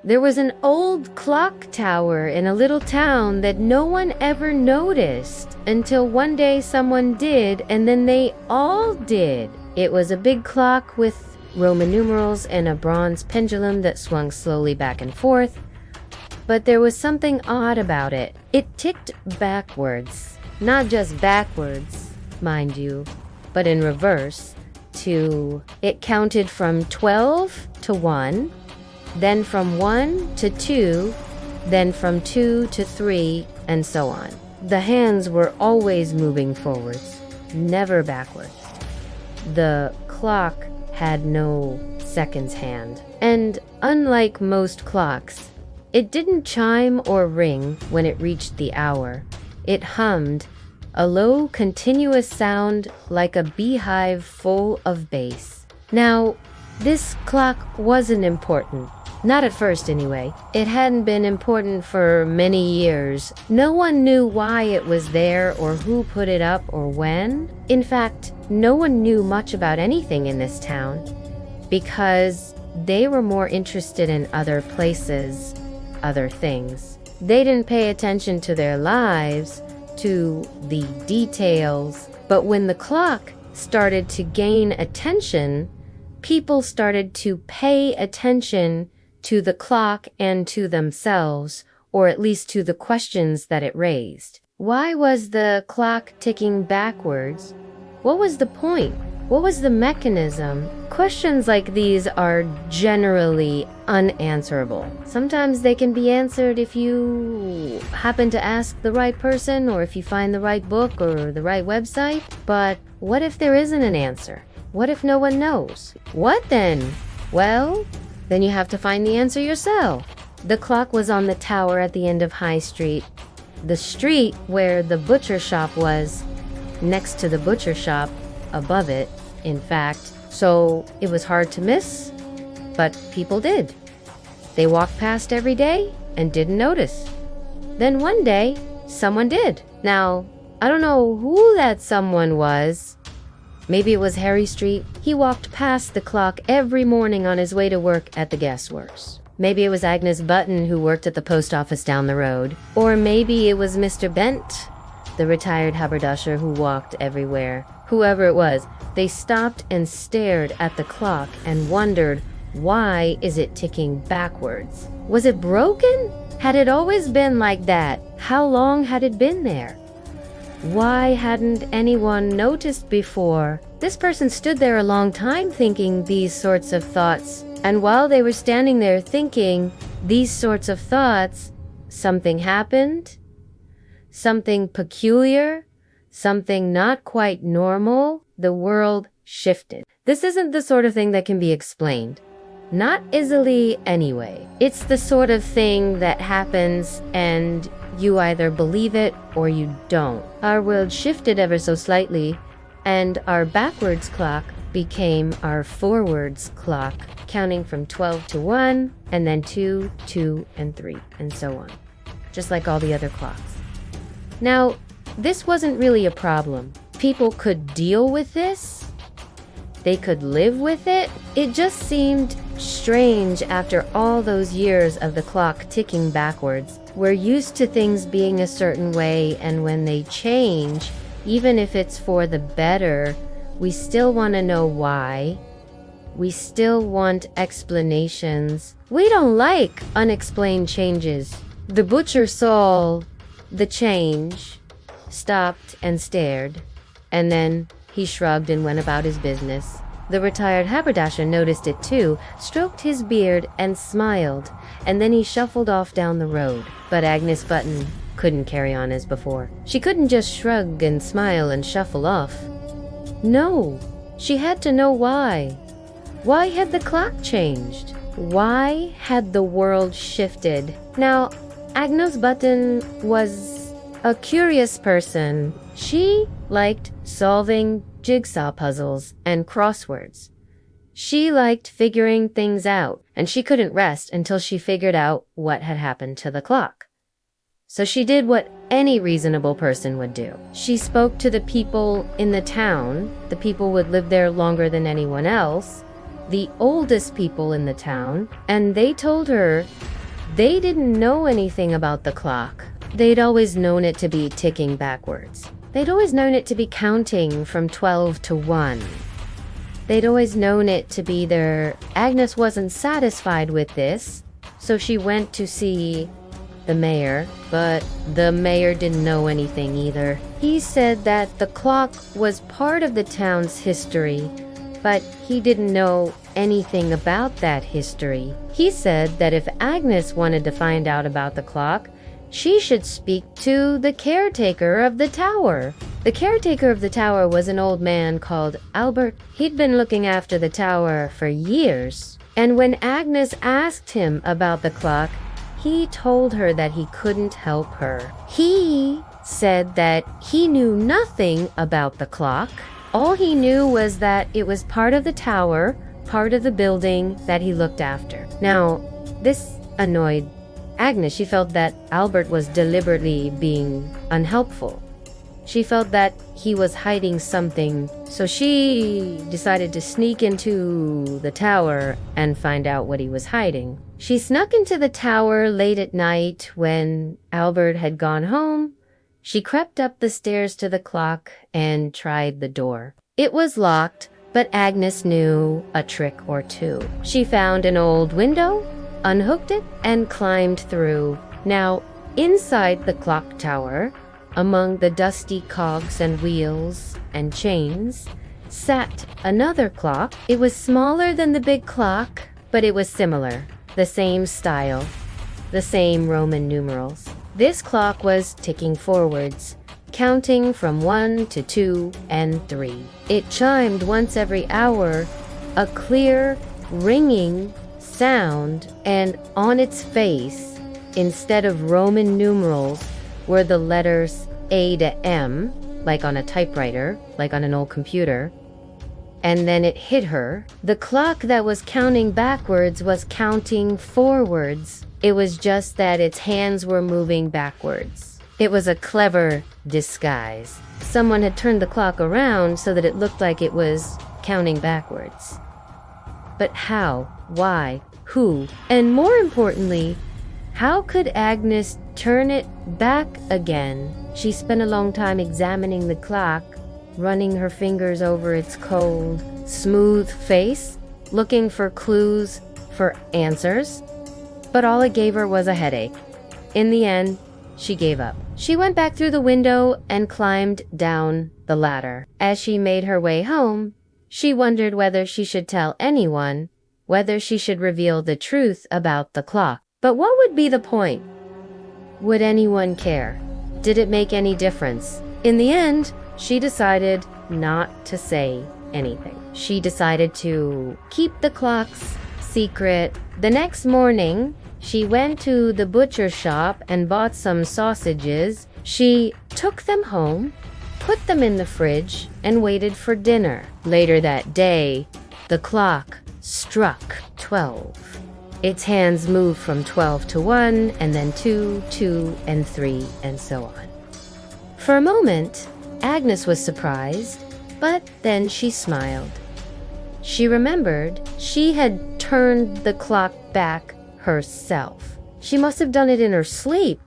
There was an old clock tower in a little town that no one ever noticed until one day someone did, and then they all did. It was a big clock with Roman numerals and a bronze pendulum that swung slowly back and forth. But there was something odd about it. It ticked backwards. Not just backwards, mind you, but in reverse. It counted from 12 to 1, then from 1 to 2, then from 2 to 3, and so on. The hands were always moving forwards, never backwards. The clock had no seconds hand. And unlike most clocks, it didn't chime or ring when it reached the hour. It hummed, a low, continuous sound like a beehive full of bass. Now, this clock wasn't important. Not at first, anyway. It hadn't been important for many years. No one knew why it was there or who put it up or when. In fact, no one knew much about anything in this town because they were more interested in other places, other things. They didn't pay attention to their lives, to the details. But when the clock started to gain attention, people started to pay attention to the clock and to themselves, or at least to the questions that it raised. Why was the clock ticking backwards? What was the point? What was the mechanism? Questions like these are generally unanswerable. Sometimes they can be answered if you happen to ask the right person, or if you find the right book or the right website. But what if there isn't an answer? What if no one knows? What then? Well, then you have to find the answer yourself. The clock was on the tower at the end of High Street, the street where the butcher shop was, next to the butcher shop, above it, in fact. So it was hard to miss, but people did. They walked past every day and didn't notice. Then one day, someone did. Now, I don't know who that someone was. Maybe it was Harry Street. He walked past the clock every morning on his way to work at the Gasworks. Maybe it was Agnes Button, who worked at the post office down the road. Or maybe it was Mr. Bent, the retired haberdasher who walked everywhere. Whoever it was, they stopped and stared at the clock and wondered, why is it ticking backwards? Was it broken? Had it always been like that? How long had it been there? Why hadn't anyone noticed before? This person stood there a long time thinking these sorts of thoughts. And while they were standing there thinking these sorts of thoughts, something happened. Something peculiar. Something not quite normal. The world shifted. This isn't the sort of thing that can be explained. Not easily anyway. It's the sort of thing that happens and you either believe it or you don't. Our world shifted ever so slightly, and our backwards clock became our forwards clock, counting from 12 to 1, and then 2, 2, and 3, and so on. Just like all the other clocks. Now, this wasn't really a problem. People could deal with this. They could live with it. It just seemed strange after all those years of the clock ticking backwards. We're used to things being a certain way, and when they change, even if it's for the better, we still want to know why. We still want explanations. We don't like unexplained changes. The butcher saw the change, stopped and stared, and then he shrugged and went about his business. The retired haberdasher noticed it too, stroked his beard and smiled, and then he shuffled off down the road. But Agnes Button couldn't carry on as before. She couldn't just shrug and smile and shuffle off. No, she had to know why. Why had the clock changed? Why had the world shifted? Now, Agnes Button was a curious person. She liked solving jigsaw puzzles and crosswords. She liked figuring things out, and she couldn't rest until she figured out what had happened to the clock. So she did what any reasonable person would do. She spoke to the people in the town. The people would live there longer than anyone else, the oldest people in the town, and they told her They didn't know anything about the clock. They'd always known it to be ticking backwards. They'd always known it to be counting from 12 to 1. They'd always known it to be there. Agnes wasn't satisfied with this, so she went to see the mayor, but the mayor didn't know anything either. He said that the clock was part of the town's history, but he didn't know anything about that history. He said that if Agnes wanted to find out about the clock, she should speak to the caretaker of the tower. The caretaker of the tower was an old man called Albert. He'd been looking after the tower for years. And when Agnes asked him about the clock, he told her that he couldn't help her. He said that he knew nothing about the clock. All he knew was that it was part of the tower, part of the building that he looked after. Now, this annoyed Agnes. She felt that Albert was deliberately being unhelpful. She felt that he was hiding something, so she decided to sneak into the tower and find out what he was hiding. She snuck into the tower late at night when Albert had gone home. She crept up the stairs to the clock and tried the door. It was locked, but Agnes knew a trick or two. She found an old window, unhooked it, and climbed through. Now, inside the clock tower, among the dusty cogs and wheels and chains, sat another clock. It was smaller than the big clock, but it was similar. The same style, the same Roman numerals. This clock was ticking forwards, counting from 1 to 2 and 3. It chimed once every hour, a clear, ringing sound, and on its face, instead of Roman numerals, were the letters A to M, like on a typewriter, like on an old computer. And then it hit her. The clock that was counting backwards was counting forwards. It was just that its hands were moving backwards. It was a clever disguise. Someone had turned the clock around so that it looked like it was counting backwards. But how? Why? Who? And more importantly, how could Agnes turn it back again? She spent a long time examining the clock, running her fingers over its cold, smooth face, looking for clues, for answers. But all it gave her was a headache. In the end, she gave up. She went back through the window and climbed down the ladder. As she made her way home, she wondered whether she should tell anyone, whether she should reveal the truth about the clock. But what would be the point? Would anyone care? Did it make any difference? In the end, she decided not to say anything. She decided to keep the clock's secret. The next morning, she went to the butcher shop and bought some sausages. She took them home, put them in the fridge, and waited for dinner. Later that day, the clock struck 12. Its hands moved from 12 to 1, and then 2, 2, and 3, and so on. For a moment, Agnes was surprised, but then she smiled. She remembered she had turned the clock back herself. She must have done it in her sleep.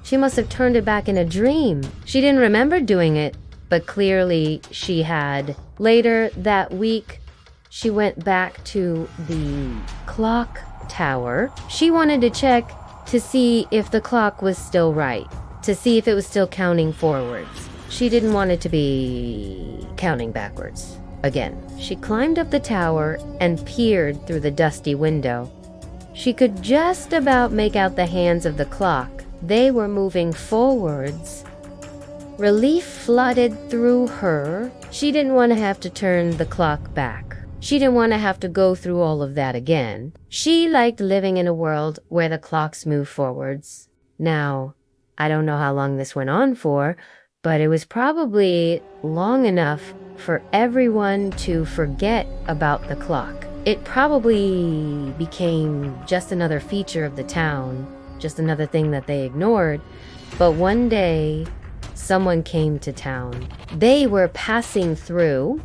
She must have turned it back in a dream. She didn't remember doing it, but clearly she had. Later that week, she went back to the clock tower. She wanted to check to see if the clock was still right, to see if it was still counting forwards. She didn't want it to be counting backwards again. She climbed up the tower and peered through the dusty window. She could just about make out the hands of the clock. They were moving forwards. Relief flooded through her. She didn't want to have to turn the clock back. She didn't want to have to go through all of that again. She liked living in a world where the clocks move forwards. Now, I don't know how long this went on for, but it was probably long enough for everyone to forget about the clock. It probably became just another feature of the town, just another thing that they ignored. But one day, someone came to town. They were passing through.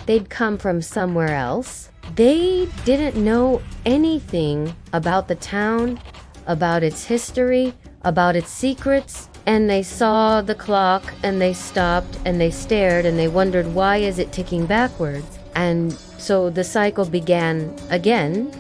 They'd come from somewhere else. They didn't know anything about the town, about its history, about its secrets, and they saw the clock and they stopped and they stared and they wondered, why is it ticking backwards? And so the cycle began again.